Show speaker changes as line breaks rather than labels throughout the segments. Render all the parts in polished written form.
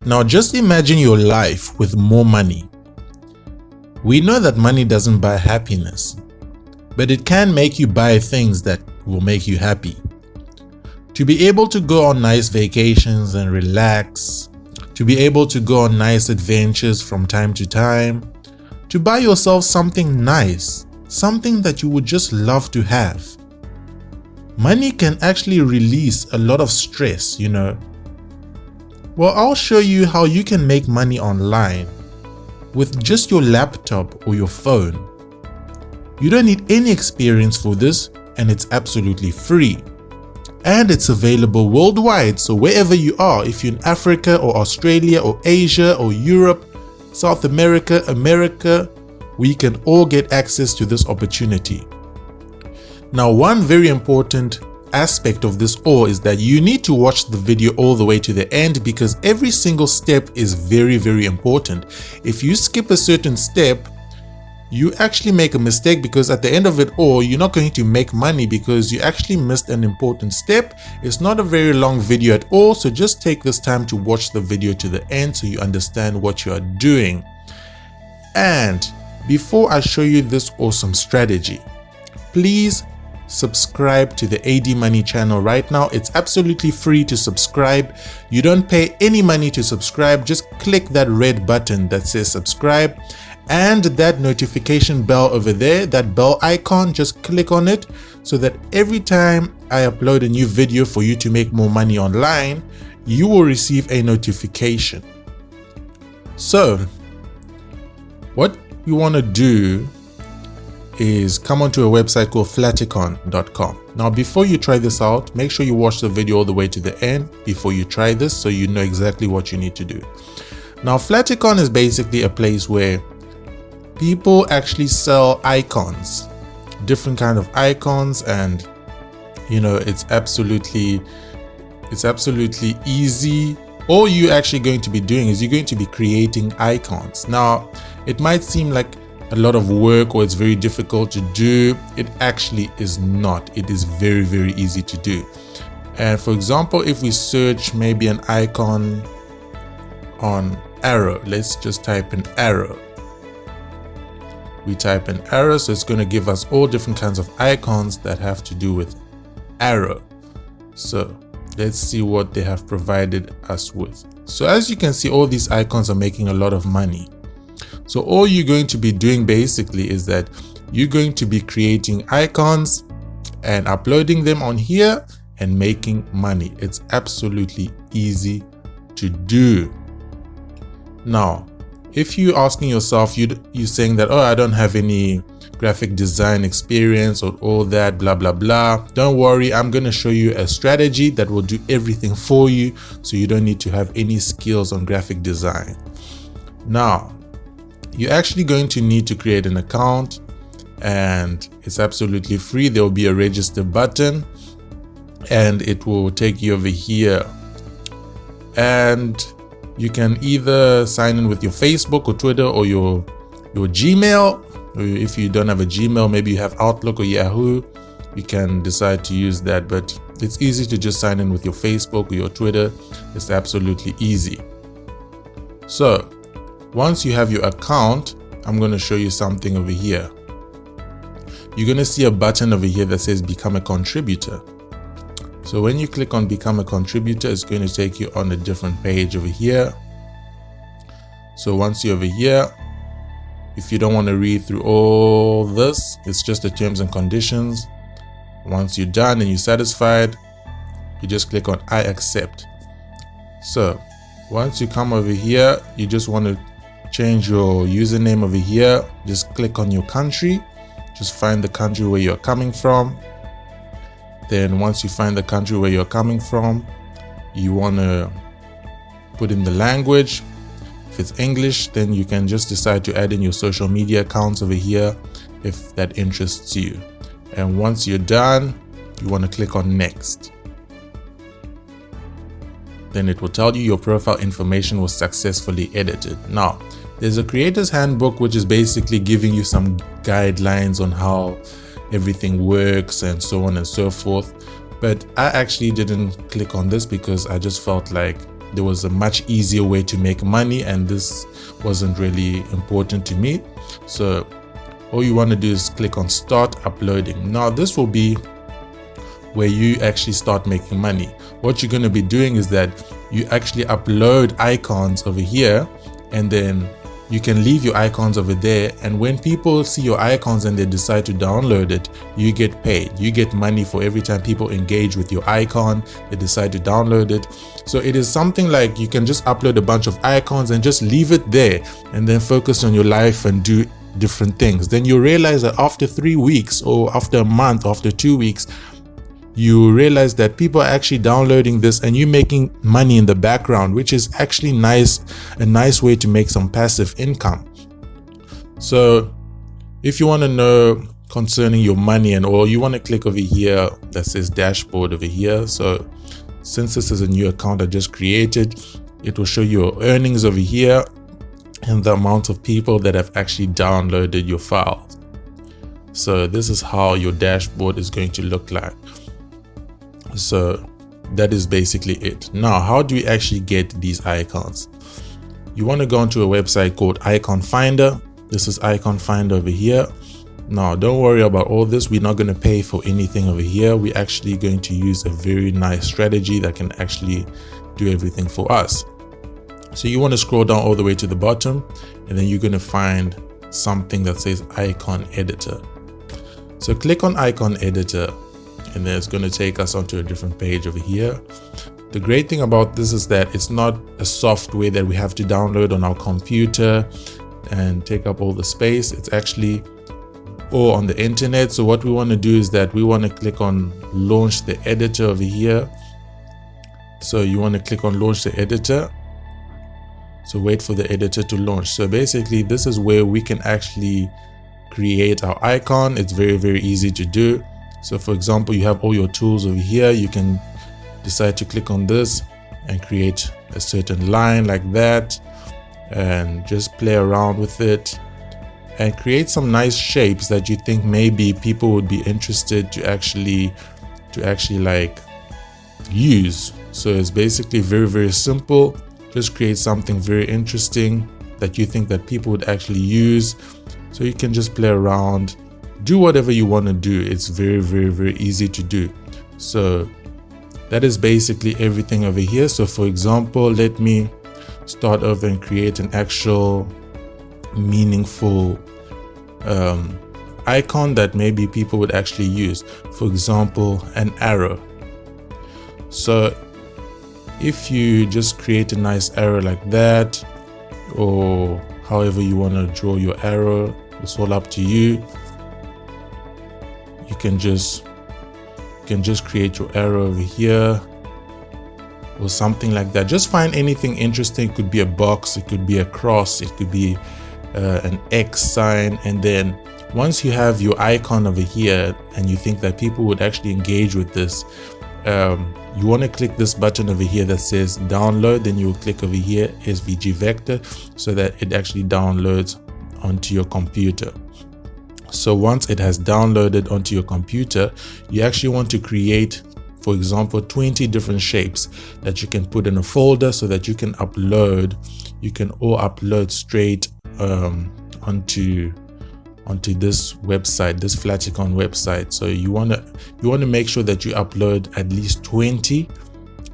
Now just imagine your life with more money. We know that money doesn't buy happiness, but it can make you buy things that will make you happy. To be able to go on nice vacations and relax, to be able to go on nice adventures from time to time, to buy yourself something nice, something that you would just love to have. Money can actually release a lot of stress, you know. Well, I'll show you how you can make money online with just your laptop or your phone. You don't need any experience for this, and it's absolutely free. And it's available worldwide, so wherever you are, if you're in Africa or Australia or Asia or Europe, South America, we can all get access to this opportunity. Now, one very important aspect of this all is that you need to watch the video all the way to the end, because every single step is very, very important. If you skip a certain step, you actually make a mistake, because at the end of it all, you're not going to make money because you actually missed an important step. It's not a very long video at all, so just take this time to watch the video to the end so you understand what you are doing. And before I show you this awesome strategy, please subscribe to the AD Money channel right now. It's absolutely free to subscribe. You don't pay any money to subscribe. Just click that red button that says subscribe, and that notification bell over there, that bell icon, just click on it so that every time I upload a new video for you to make more money online, you will receive a notification. So what you want to do is come onto a website called flaticon.com. Now, before you try this out, make sure you watch the video all the way to the end before you try this, so you know exactly what you need to do. Now, Flaticon is basically a place where people actually sell icons, different kind of icons, and you know, it's absolutely easy. All you're actually going to be doing is you're going to be creating icons. Now, it might seem like a lot of work or it's very difficult to do. It actually is not. It is very, very easy to do. And for example, if we search maybe an icon on arrow, let's just type in arrow. We type in arrow, so it's going to give us all different kinds of icons that have to do with arrow. So let's see what they have provided us with. So as you can see, all these icons are making a lot of money. So all you're going to be doing basically is that you're going to be creating icons and uploading them on here and making money. It's absolutely easy to do. Now, if you're asking yourself, you're saying that, oh, I don't have any graphic design experience or all that, blah, blah, blah. Don't worry, I'm going to show you a strategy that will do everything for you, so you don't need to have any skills on graphic design. Now, you're actually going to need to create an account, and it's absolutely free. There will be a register button and it will take you over here, and you can either sign in with your Facebook or Twitter or your Gmail. Or if you don't have a Gmail, maybe you have Outlook or Yahoo, you can decide to use that, but it's easy to just sign in with your Facebook or your Twitter. It's absolutely easy. So once you have your account, I'm going to show you something over here. You're going to see a button over here that says become a contributor. So when you click on become a contributor, it's going to take you on a different page over here. So once you're over here, if you don't want to read through all this, it's just the terms and conditions. Once you're done and you're satisfied, you just click on I accept. So once you come over here, you just want to change your username over here. Just click on your country. Just find the country where you're coming from. Then once you find the country where you're coming from, you want to put in the language. If it's English, then you can just decide to add in your social media accounts over here if that interests you. And once you're done, you want to click on next. Then it will tell you your profile information was successfully edited. Now, there's a creator's handbook, which is basically giving you some guidelines on how everything works and so on and so forth. But I actually didn't click on this because I just felt like there was a much easier way to make money, and this wasn't really important to me. So all you want to do is click on start uploading. Now this will be where you actually start making money. What you're going to be doing is that you actually upload icons over here, and then you can leave your icons over there, and when people see your icons and they decide to download it, you get paid. You get money for every time people engage with your icon, they decide to download it. So it is something like you can just upload a bunch of icons and just leave it there, and then focus on your life and do different things. Then you realize that after 3 weeks, or after a month, after 2 weeks, you realize that people are actually downloading this and you're making money in the background, which is actually a nice way to make some passive income. So if you want to know concerning your money and all, you want to click over here that says dashboard over here. So since this is a new account I just created, it will show your earnings over here and the amount of people that have actually downloaded your files. So this is how your dashboard is going to look like. So that is basically it. Now, how do we actually get these icons? You want to go onto a website called Icon Finder. This is Icon Finder over here. Now, don't worry about all this. We're not going to pay for anything over here. We're actually going to use a very nice strategy that can actually do everything for us. So you want to scroll down all the way to the bottom, and then you're going to find something that says Icon Editor. So click on Icon Editor, and then it's going to take us onto a different page over here. The great thing about this is that it's not a software that we have to download on our computer and take up all the space. It's actually all on the internet. So what we want to do is that we want to click on launch the editor over here. So you want to click on launch the editor. So wait for the editor to launch. So basically this is where we can actually create our icon. It's very, very easy to do. So for example, you have all your tools over here. You can decide to click on this and create a certain line like that, and just play around with it and create some nice shapes that you think maybe people would be interested to actually like use. So it's basically very, very simple. Just create something very interesting that you think that people would actually use. So you can just play around, do whatever you want to do. It's very, very, very easy to do. So that is basically everything over here. So for example, let me start over and create an actual meaningful icon that maybe people would actually use. For example, an arrow. So if you just create a nice arrow like that, or however you want to draw your arrow, it's all up to you. You can just create your arrow over here or something like that. Just find anything interesting. It could be a box, it could be a cross, it could be an X sign. And then once you have your icon over here and you think that people would actually engage with this, you want to click this button over here that says download. Then you will click over here SVG vector so that it actually downloads onto your computer. So once it has downloaded onto your computer, you actually want to create, for example, 20 different shapes that you can put in a folder so that you can upload. You can all upload straight onto this website, this Flaticon website. So you want to make sure that you upload at least 20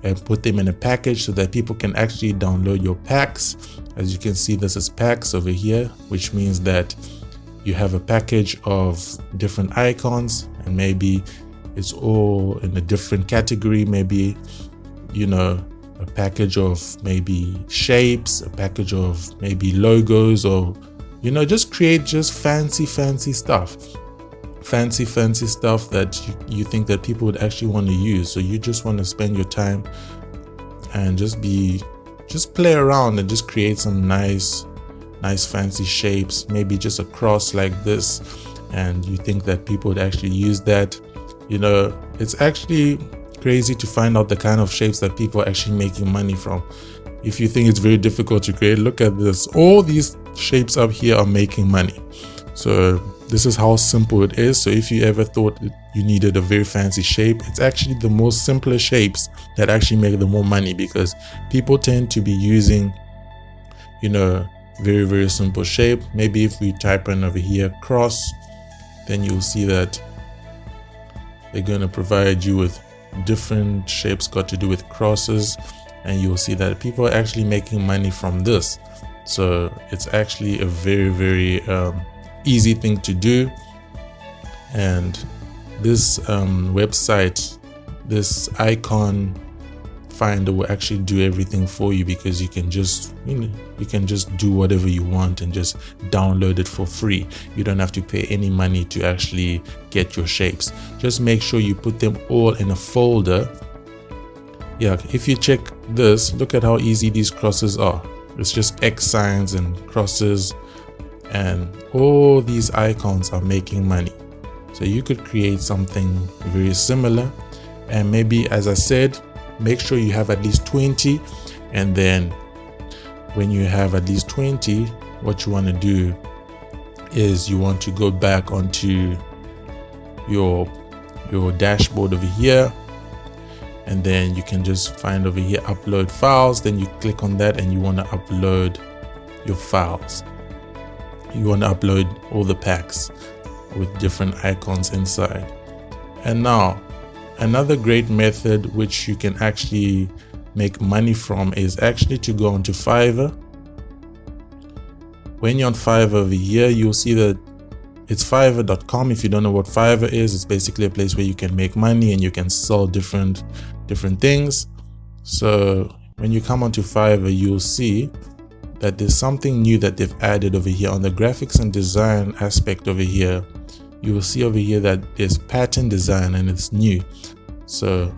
and put them in a package so that people can actually download your packs. As you can see, this is packs over here, which means that you have a package of different icons, and maybe it's all in a different category. Maybe, you know, a package of maybe shapes, a package of maybe logos, or, you know, just create just fancy stuff. Fancy stuff that you think that people would actually want to use. So you just want to spend your time and just play around and just create some nice fancy shapes, maybe just a cross like this, and you think that people would actually use that. You know, it's actually crazy to find out the kind of shapes that people are actually making money from. If you think it's very difficult to create, look at this. All these shapes up here are making money. So this is how simple it is. So if you ever thought that you needed a very fancy shape, it's actually the most simpler shapes that actually make the more money, because people tend to be using, you know, very, very simple shape. Maybe if we type in over here cross, then you'll see that they're going to provide you with different shapes got to do with crosses, and you'll see that people are actually making money from this. So it's actually a very, very easy thing to do. And this website, this icon finder will actually do everything for you, because you can just, you can just do whatever you want and just download it for free. You don't have to pay any money to actually get your shapes. Just make sure you put them all in a folder. Yeah, if you check this, look at how easy these crosses are. It's just X signs and crosses, and all these icons are making money. So you could create something very similar, and maybe, as I said, make sure you have at least 20. And then when you have at least 20, what you want to do is you want to go back onto your dashboard over here, and then you can just find over here upload files. Then you click on that and you want to upload your files. You want to upload all the packs with different icons inside. And now another great method which you can actually make money from is actually to go onto Fiverr. When you're on Fiverr over here, you'll see that it's fiverr.com. If you don't know what Fiverr is, it's basically a place where you can make money and you can sell different things. So when you come onto Fiverr, you'll see that there's something new that they've added over here on the graphics and design aspect over here. You will see over here that there's pattern design, and it's new. So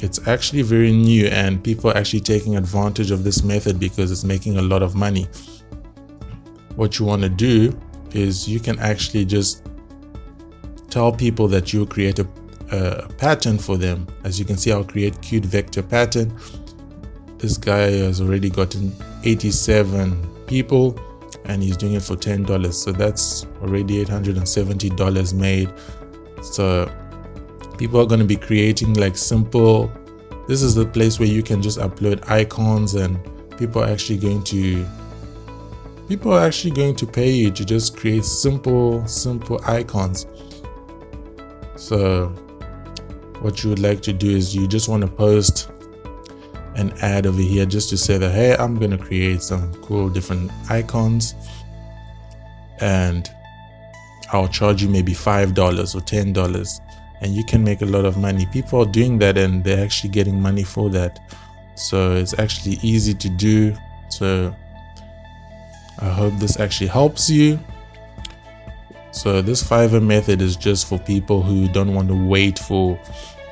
it's actually very new, and people are actually taking advantage of this method because it's making a lot of money. What you want to do is you can actually just tell people that you'll create a pattern for them. As you can see, I'll create cute vector pattern. This guy has already gotten 87 people, and he's doing it for $10. So that's already $870 made. So people are going to be creating like simple, this is the place where you can just upload icons, and people are actually going to pay you to just create simple icons. So what you would like to do is you just want to post an ad over here just to say that, hey, I'm going to create some cool different icons, and I'll charge you maybe $5 or $10, and you can make a lot of money. People are doing that, and they're actually getting money for that. So it's actually easy to do. So I hope this actually helps you. So this Fiverr method is just for people who don't want to wait for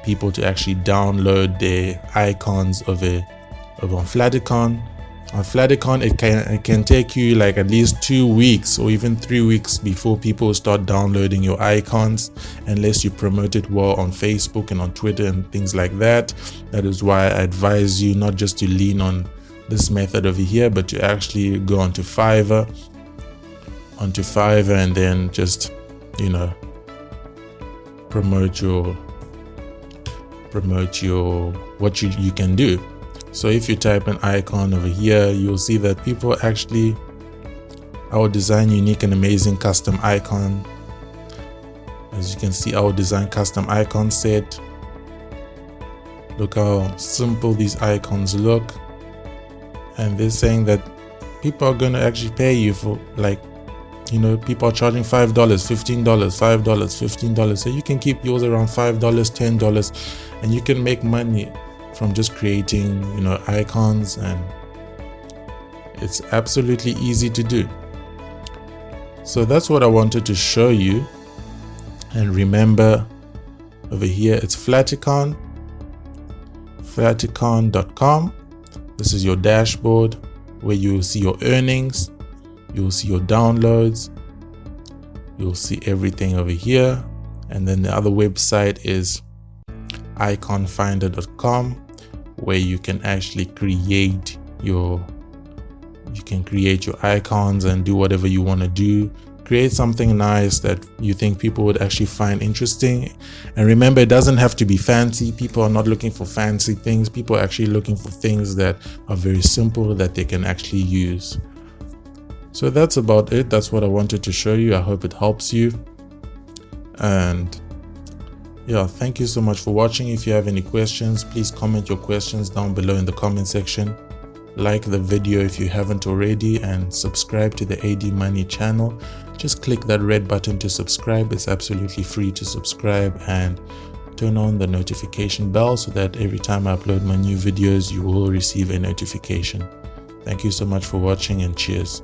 people to actually download their icons over on Flaticon. On Flaticon, it can take you like at least 2 weeks or even 3 weeks before people start downloading your icons, unless you promote it well on Facebook and on Twitter and things like that. That is why I advise you not just to lean on this method over here, but to actually go onto Fiverr, and then just, you know, promote your what you can do. So if you type an icon over here, you'll see that people actually, I will design unique and amazing custom icon. As you can see, I will design custom icon set. Look how simple these icons look. And they're saying that people are going to actually pay you for, like, you know, people are charging $5, $15, $5, $15. So you can keep yours around $5, $10, and you can make money from just creating, you know, icons, and it's absolutely easy to do. So that's what I wanted to show you. And remember, over here it's Flaticon, flaticon.com. This is your dashboard where you will see your earnings, you'll see your downloads, you'll see everything over here. And then the other website is iconfinder.com, where you can actually create your icons and do whatever you want to do. Create something nice that you think people would actually find interesting. And remember, it doesn't have to be fancy. People are not looking for fancy things. People are actually looking for things that are very simple that they can actually use. So that's about it. That's what I wanted to show you. I hope it helps you. And yeah, thank you so much for watching. If you have any questions, please comment your questions down below in the comment section. Like the video if you haven't already, and subscribe to the AD Money channel. Just click that red button to subscribe. It's absolutely free to subscribe, and turn on the notification bell so that every time I upload my new videos, you will receive a notification. Thank you so much for watching, and cheers.